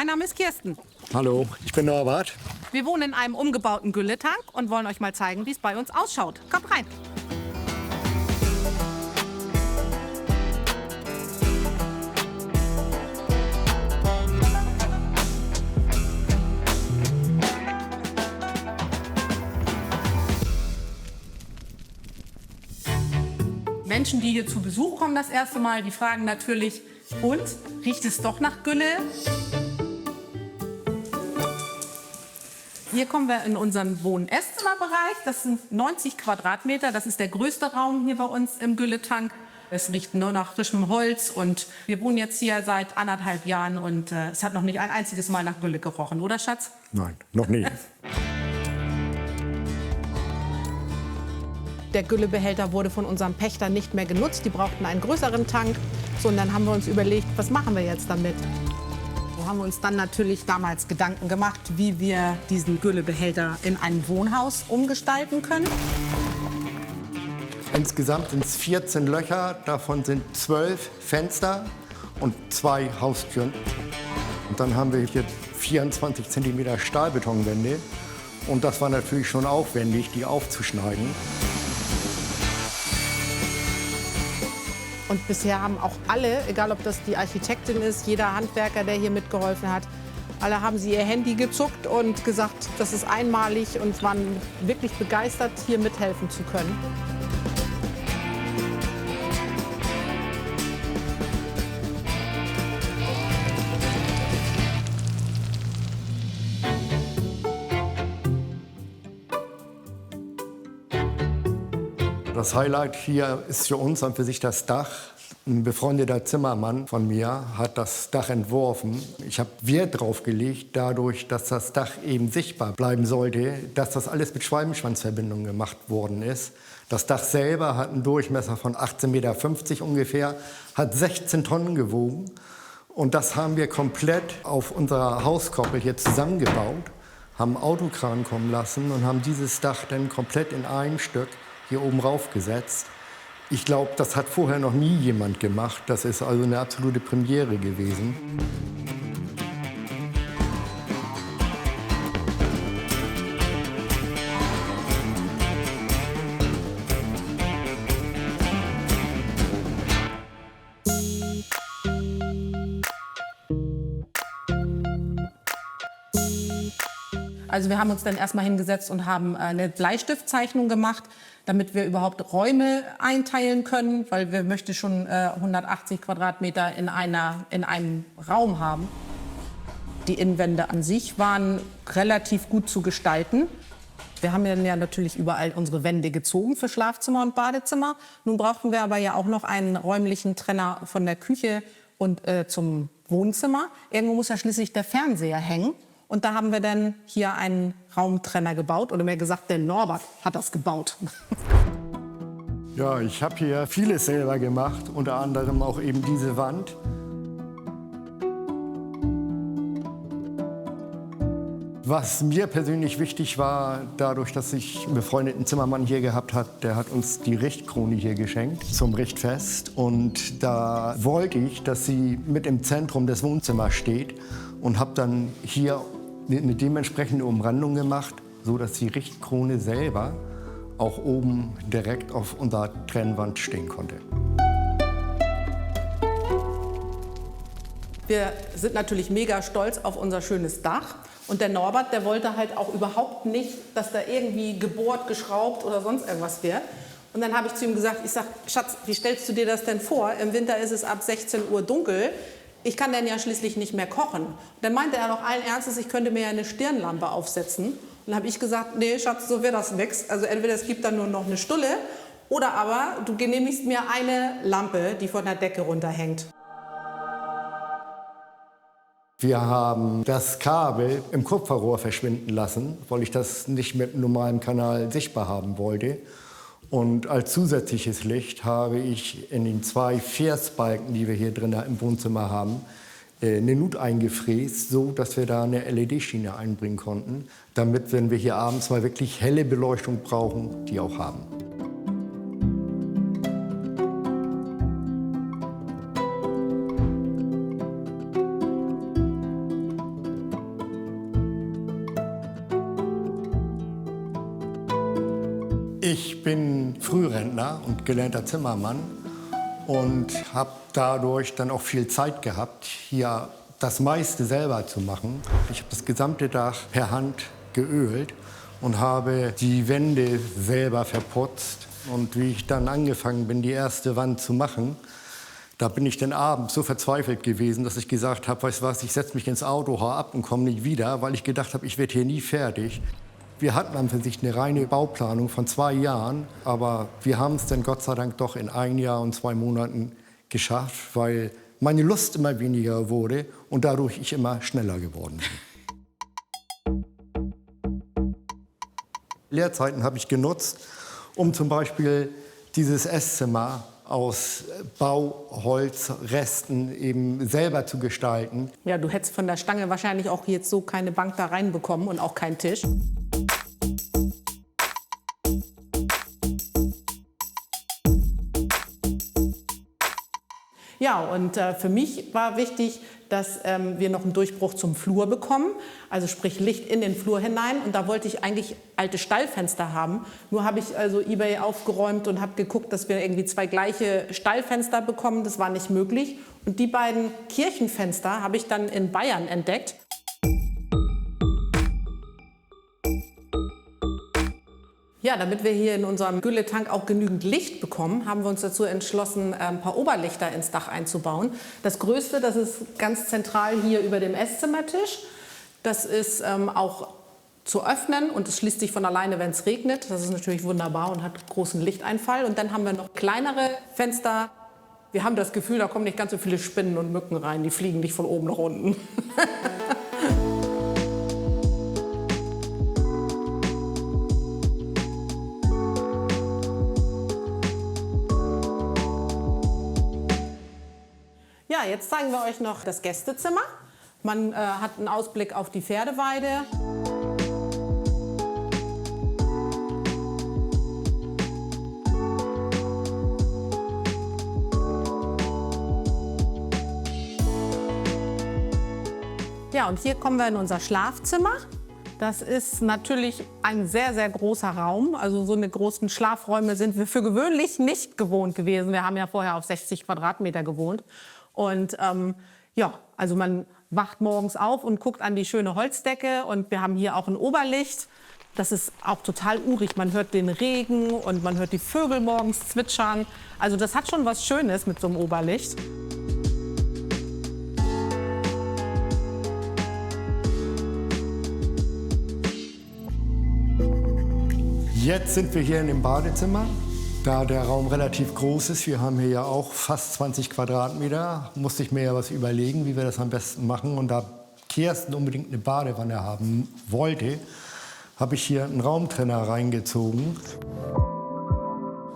Mein Name ist Kirsten. Hallo, ich bin Norbert. Wir wohnen in einem umgebauten Gülletank und wollen euch mal zeigen, wie es bei uns ausschaut. Kommt rein. Menschen, die hier zu Besuch kommen das erste Mal, die fragen natürlich, und, riecht es doch nach Gülle? Hier kommen wir in unseren Wohn-Esszimmerbereich. Das sind 90 Quadratmeter. Das ist der größte Raum hier bei uns im Gülletank. Es riecht nur nach frischem Holz und wir wohnen jetzt hier seit 1,5 Jahren und es hat noch nicht ein einziges Mal nach Gülle gerochen, oder Schatz? Nein, noch nie. Der Güllebehälter wurde von unserem Pächter nicht mehr genutzt. Die brauchten einen größeren Tank. So, und dann haben wir uns überlegt, was machen wir jetzt damit? So haben wir uns dann natürlich damals Gedanken gemacht, wie wir diesen Güllebehälter in ein Wohnhaus umgestalten können. Insgesamt sind es 14 Löcher, davon sind 12 Fenster und 2 Haustüren. Und dann haben wir hier 24 cm Stahlbetonwände. Und das war natürlich schon aufwendig, die aufzuschneiden. Und bisher haben auch alle, egal ob das die Architektin ist, jeder Handwerker, der hier mitgeholfen hat, alle haben sie ihr Handy gezuckt und gesagt, das ist einmalig und waren wirklich begeistert, hier mithelfen zu können. Das Highlight hier ist für uns und für sich das Dach. Ein befreundeter Zimmermann von mir hat das Dach entworfen. Ich habe Wert drauf gelegt, dadurch, dass das Dach eben sichtbar bleiben sollte, dass das alles mit Schwalbenschwanzverbindungen gemacht worden ist. Das Dach selber hat einen Durchmesser von 18,50 Meter ungefähr, hat 16 Tonnen gewogen. Und das haben wir komplett auf unserer Hauskoppel hier zusammengebaut, haben einen Autokran kommen lassen und haben dieses Dach dann komplett in einem Stück hier oben raufgesetzt. Ich glaube, das hat vorher noch nie jemand gemacht. Das ist also eine absolute Premiere gewesen. Also wir haben uns dann erstmal hingesetzt und haben eine Bleistiftzeichnung gemacht, damit wir überhaupt Räume einteilen können, weil wir möchten schon 180 Quadratmeter in einem Raum haben. Die Innenwände an sich waren relativ gut zu gestalten. Wir haben ja natürlich überall unsere Wände gezogen für Schlafzimmer und Badezimmer. Nun brauchten wir aber ja auch noch einen räumlichen Trenner von der Küche und zum Wohnzimmer. Irgendwo muss ja schließlich der Fernseher hängen. Und da haben wir dann hier einen Raumtrenner gebaut. Oder mehr gesagt, der Norbert hat das gebaut. Ja, ich habe hier vieles selber gemacht, unter anderem auch eben diese Wand. Was mir persönlich wichtig war, dadurch, dass ich einen befreundeten Zimmermann hier gehabt habe, der hat uns die Richtkrone hier geschenkt zum Richtfest. Und da wollte ich, dass sie mit im Zentrum des Wohnzimmers steht und habe dann hier eine dementsprechende Umrandung gemacht, so dass die Richtkrone selber auch oben direkt auf unserer Trennwand stehen konnte. Wir sind natürlich mega stolz auf unser schönes Dach. Und der Norbert, der wollte halt auch überhaupt nicht, dass da irgendwie gebohrt, geschraubt oder sonst irgendwas wird. Und dann habe ich zu ihm gesagt, ich sag, Schatz, wie stellst du dir das denn vor? Im Winter ist es ab 16 Uhr dunkel. Ich kann dann ja schließlich nicht mehr kochen. Und dann meinte er noch allen Ernstes, ich könnte mir ja eine Stirnlampe aufsetzen. Und dann habe ich gesagt, nee, Schatz, so wird das nix. Also entweder es gibt dann nur noch eine Stulle oder aber du genehmigst mir eine Lampe, die von der Decke runterhängt. Wir haben das Kabel im Kupferrohr verschwinden lassen, weil ich das nicht mit einem normalen Kanal sichtbar haben wollte. Und als zusätzliches Licht habe ich in den 2 Versbalken, die wir hier drin im Wohnzimmer haben, eine Nut eingefräst, so dass wir da eine LED-Schiene einbringen konnten, damit, wenn wir hier abends mal wirklich helle Beleuchtung brauchen, die auch haben. Ich bin Frührentner und gelernter Zimmermann und habe dadurch dann auch viel Zeit gehabt, hier das meiste selber zu machen. Ich habe das gesamte Dach per Hand geölt und habe die Wände selber verputzt. Und wie ich dann angefangen bin, die erste Wand zu machen, da bin ich dann abends so verzweifelt gewesen, dass ich gesagt habe, weißt du was, ich setze mich ins Auto, hau ab und komme nicht wieder, weil ich gedacht habe, ich werde hier nie fertig. Wir hatten an für sich eine reine Bauplanung von 2 Jahren, aber wir haben es dann Gott sei Dank doch in 1 Jahr und 2 Monaten geschafft, weil meine Lust immer weniger wurde und dadurch ich immer schneller geworden bin. Lehrzeiten habe ich genutzt, um zum Beispiel dieses Esszimmer aus Bauholzresten eben selber zu gestalten. Ja, du hättest von der Stange wahrscheinlich auch jetzt so keine Bank da reinbekommen und auch keinen Tisch. Ja, und für mich war wichtig, dass wir noch einen Durchbruch zum Flur bekommen, also sprich Licht in den Flur hinein. Und da wollte ich eigentlich alte Stallfenster haben. Nur habe ich also eBay aufgeräumt und habe geguckt, dass wir irgendwie 2 gleiche Stallfenster bekommen. Das war nicht möglich. Und die beiden Kirchenfenster habe ich dann in Bayern entdeckt. Ja, damit wir hier in unserem Gülletank auch genügend Licht bekommen, haben wir uns dazu entschlossen, ein paar Oberlichter ins Dach einzubauen. Das größte, das ist ganz zentral hier über dem Esszimmertisch. Das ist auch zu öffnen und es schließt sich von alleine, wenn es regnet. Das ist natürlich wunderbar und hat großen Lichteinfall. Und dann haben wir noch kleinere Fenster. Wir haben das Gefühl, da kommen nicht ganz so viele Spinnen und Mücken rein. Die fliegen nicht von oben nach unten. Ja, jetzt zeigen wir euch noch das Gästezimmer. Man hat einen Ausblick auf die Pferdeweide. Ja, und hier kommen wir in unser Schlafzimmer. Das ist natürlich ein sehr, sehr großer Raum. Also so eine großen Schlafräume sind wir für gewöhnlich nicht gewohnt gewesen. Wir haben ja vorher auf 60 Quadratmeter gewohnt. Und ja, also man wacht morgens auf und guckt an die schöne Holzdecke. Und wir haben hier auch ein Oberlicht. Das ist auch total urig. Man hört den Regen und man hört die Vögel morgens zwitschern. Also das hat schon was Schönes mit so einem Oberlicht. Jetzt sind wir hier in dem Badezimmer. Da der Raum relativ groß ist, wir haben hier ja auch fast 20 Quadratmeter, musste ich mir ja was überlegen, wie wir das am besten machen. Und da Kirsten unbedingt eine Badewanne haben wollte, habe ich hier einen Raumtrenner reingezogen.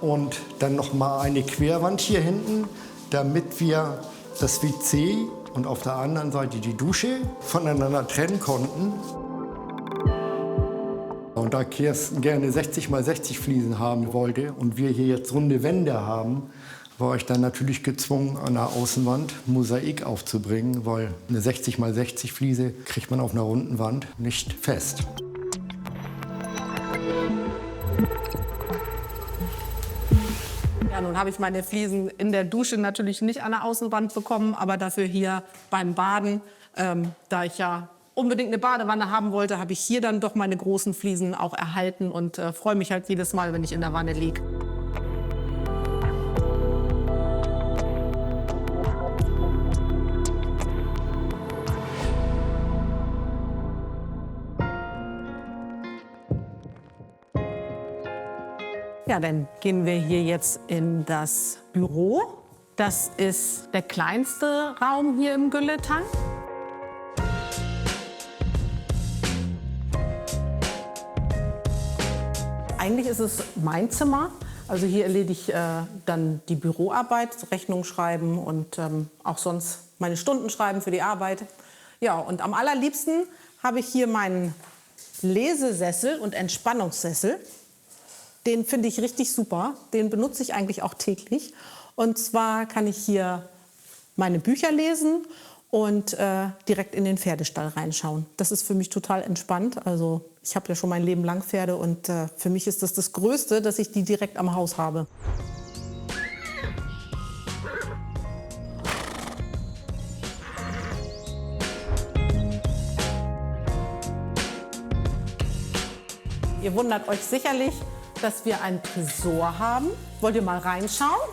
Und dann noch mal eine Querwand hier hinten, damit wir das WC und auf der anderen Seite die Dusche voneinander trennen konnten. Und da Kirsten gerne 60 x 60 Fliesen haben wollte und wir hier jetzt runde Wände haben, war ich dann natürlich gezwungen, an der Außenwand Mosaik aufzubringen, weil eine 60 x 60 Fliese kriegt man auf einer runden Wand nicht fest. Ja, nun habe ich meine Fliesen in der Dusche natürlich nicht an der Außenwand bekommen, aber dafür hier beim Baden, da ich ja unbedingt eine Badewanne haben wollte, habe ich hier dann doch meine großen Fliesen auch erhalten und freue mich halt jedes Mal, wenn ich in der Wanne liege. Ja, dann gehen wir hier jetzt in das Büro. Das ist der kleinste Raum hier im Gülletank. Eigentlich ist es mein Zimmer. Also hier erledige ich dann die Büroarbeit, Rechnung schreiben und auch sonst meine Stunden schreiben für die Arbeit. Ja, und am allerliebsten habe ich hier meinen Lesesessel und Entspannungssessel. Den finde ich richtig super. Den benutze ich eigentlich auch täglich. Und zwar kann ich hier meine Bücher lesen und direkt in den Pferdestall reinschauen. Das ist für mich total entspannt. Also ich habe ja schon mein Leben lang Pferde und für mich ist das Größte, dass ich die direkt am Haus habe. Ihr wundert euch sicherlich, dass wir einen Tresor haben. Wollt ihr mal reinschauen?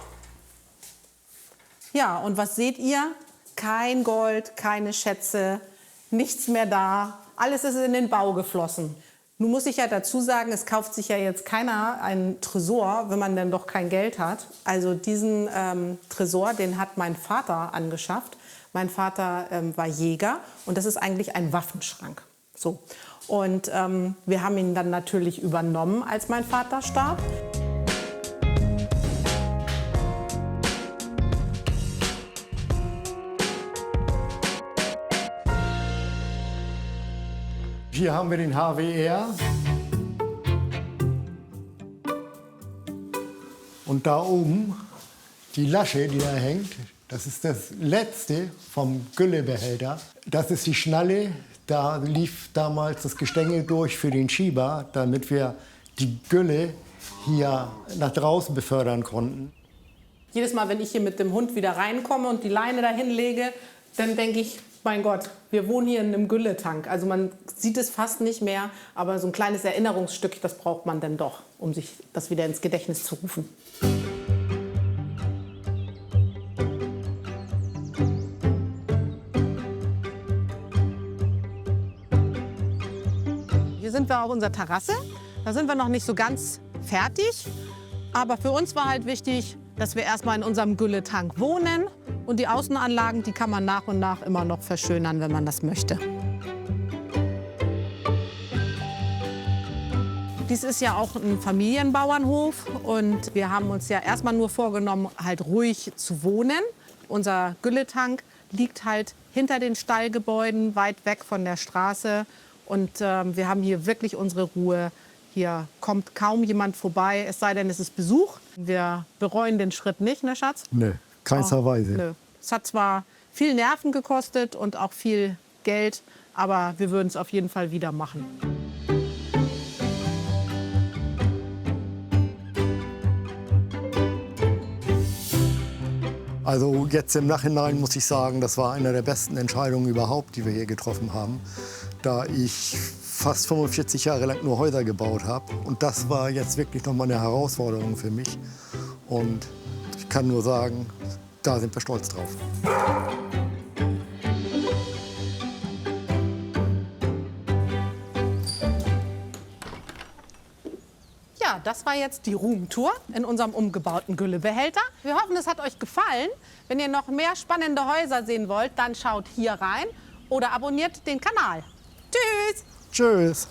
Ja, und was seht ihr? Kein Gold, keine Schätze, nichts mehr da. Alles ist in den Bau geflossen. Nun muss ich ja dazu sagen, es kauft sich ja jetzt keiner einen Tresor, wenn man denn doch kein Geld hat. Also diesen Tresor, den hat mein Vater angeschafft. Mein Vater war Jäger und das ist eigentlich ein Waffenschrank. So. Und wir haben ihn dann natürlich übernommen, als mein Vater starb. Hier haben wir den HWR. Und da oben die Lasche, die da hängt, das ist das letzte vom Güllebehälter. Das ist die Schnalle. Da lief damals das Gestänge durch für den Schieber, damit wir die Gülle hier nach draußen befördern konnten. Jedes Mal, wenn ich hier mit dem Hund wieder reinkomme und die Leine dahin lege, dann denke ich, mein Gott, wir wohnen hier in einem Gülletank. Also man sieht es fast nicht mehr, aber so ein kleines Erinnerungsstück, das braucht man dann doch, um sich das wieder ins Gedächtnis zu rufen. Hier sind wir auf unserer Terrasse. Da sind wir noch nicht so ganz fertig. Aber für uns war halt wichtig, dass wir erstmal in unserem Gülletank wohnen. Und die Außenanlagen, die kann man nach und nach immer noch verschönern, wenn man das möchte. Dies ist ja auch ein Familienbauernhof. Und wir haben uns ja erstmal nur vorgenommen, halt ruhig zu wohnen. Unser Gülletank liegt halt hinter den Stallgebäuden, weit weg von der Straße. Und wir haben hier wirklich unsere Ruhe. Hier kommt kaum jemand vorbei, es sei denn, es ist Besuch. Wir bereuen den Schritt nicht, ne Schatz? Nee, keinster Weise. Nö. Es hat zwar viel Nerven gekostet und auch viel Geld, aber wir würden es auf jeden Fall wieder machen. Also jetzt im Nachhinein muss ich sagen, das war eine der besten Entscheidungen überhaupt, die wir hier getroffen haben, da ich fast 45 Jahre lang nur Häuser gebaut habe. Und das war jetzt wirklich noch mal eine Herausforderung für mich. Und ich kann nur sagen, da sind wir stolz drauf. Ja, das war jetzt die Roomtour in unserem umgebauten Güllebehälter. Wir hoffen, es hat euch gefallen. Wenn ihr noch mehr spannende Häuser sehen wollt, dann schaut hier rein oder abonniert den Kanal. Tschüss! Tschüss!